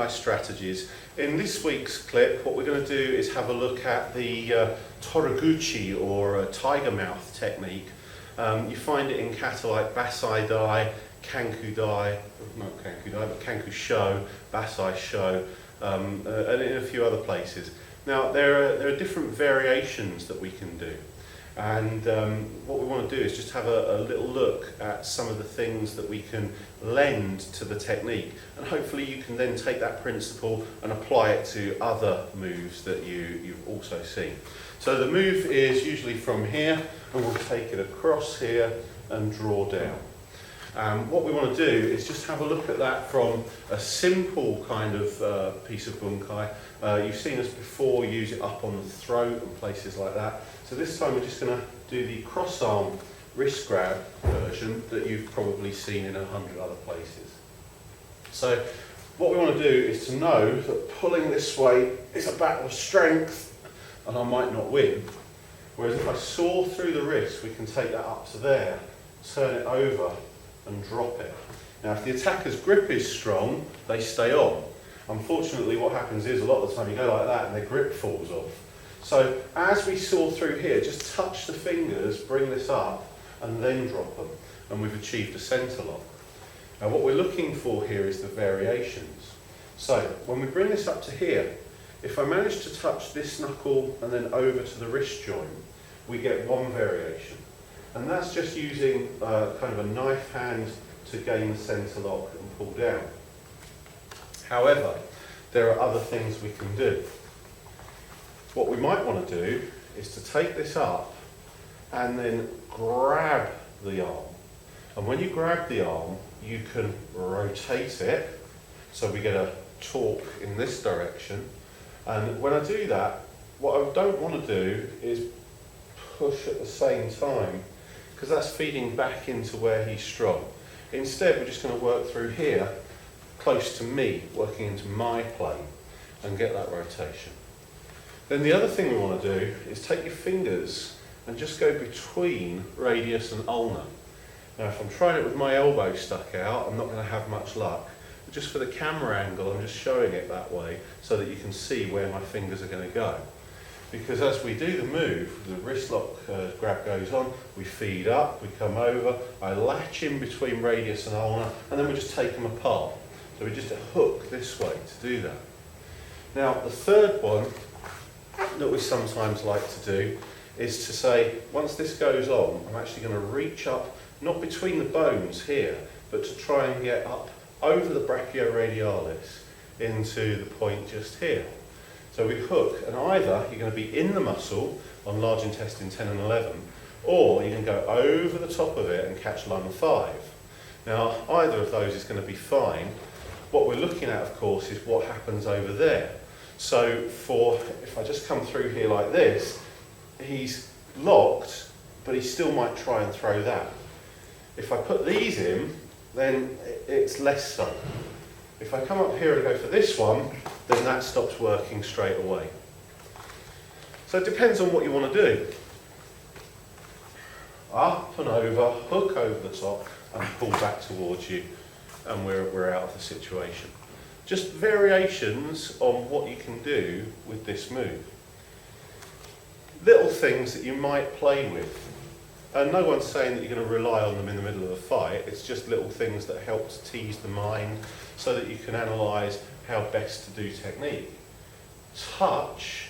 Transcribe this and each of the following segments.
Bunkai Strategies. In this week's clip, what we're going to do is have a look at the tora guchi, or tiger mouth technique. You find it in kata like Bassai dai, Kanku dai, not Kanku dai, but Kanku sho, Bassai sho, and in a few other places. Now, there are different variations that we can do. And what we want to do is just have a little look at some of the things that we can lend to the technique, and hopefully you can then take that principle and apply it to other moves that you've also seen. So the move is usually from here, and we'll take it across here and draw down. What we want to do is just have a look at that from a simple kind of piece of bunkai. You've seen us before use it up on the throat and places like that. So this time we're just going to do the cross arm wrist grab version that you've probably seen in 100 other places. So what we want to do is to know that pulling this way is a battle of strength and I might not win. Whereas if I saw through the wrist, we can take that up to there, turn it over and drop it. Now if the attacker's grip is strong, they stay on. Unfortunately what happens is a lot of the time you go like that and their grip falls off. So as we saw through here, just touch the fingers, bring this up and then drop them, and we've achieved a centre lock. Now what we're looking for here is the variations. So when we bring this up to here, if I manage to touch this knuckle and then over to the wrist joint, we get one variation. And that's just using kind of a knife hand to gain the centre lock and pull down. However, there are other things we can do. What we might want to do is to take this up and then grab the arm. And when you grab the arm, you can rotate it, so we get a torque in this direction. And when I do that, what I don't want to do is push at the same time, because that's feeding back into where he's strong. Instead, we're just going to work through here, close to me, working into my plane, and get that rotation. Then the other thing we want to do is take your fingers and just go between radius and ulna. Now if I'm trying it with my elbow stuck out, I'm not going to have much luck. But just for the camera angle, I'm just showing it that way so that you can see where my fingers are going to go. Because as we do the move, the wrist lock grab goes on, we feed up, we come over, I latch in between radius and ulna, and then we just take them apart. So we just hook this way to do that. Now the third one that we sometimes like to do is to say, once this goes on, I'm actually going to reach up, not between the bones here, but to try and get up over the brachioradialis into the point just here. So we hook, and either you're going to be in the muscle on large intestine 10 and 11, or you can go over the top of it and catch lung 5. Now either of those is going to be fine. What we're looking at, of course, is what happens over there. So if I just come through here like this, he's locked, but he still might try and throw that. If I put these in, then it's less so. If I come up here and go for this one, then that stops working straight away. So it depends on what you want to do. Up and over, hook over the top, and pull back towards you, and we're out of the situation. Just variations on what you can do with this move. Little things that you might play with. And no one's saying that you're going to rely on them in the middle of a fight. It's just little things that help to tease the mind so that you can analyse how best to do technique. Touch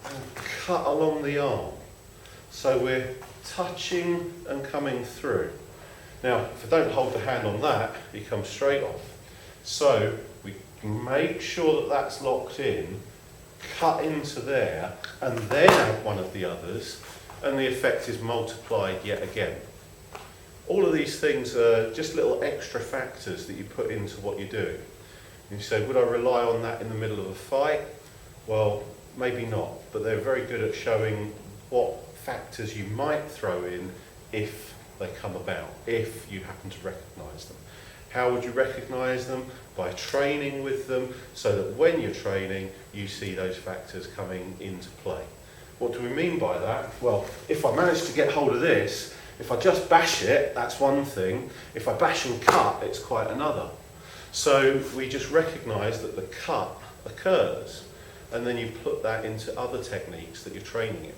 and cut along the arm. So we're touching and coming through. Now, if I don't hold the hand on that, he comes straight off. So we make sure that that's locked in, cut into there, and then add one of the others, and the effect is multiplied yet again. All of these things are just little extra factors that you put into what you're doing. And you say, would I rely on that in the middle of a fight? Well, maybe not, but they're very good at showing what factors you might throw in if they come about, if you happen to recognise them. How would you recognise them? By training with them, so that when you're training, you see those factors coming into play. What do we mean by that? Well, if I manage to get hold of this, if I just bash it, that's one thing. If I bash and cut, it's quite another. So we just recognise that the cut occurs, and then you put that into other techniques that you're training in.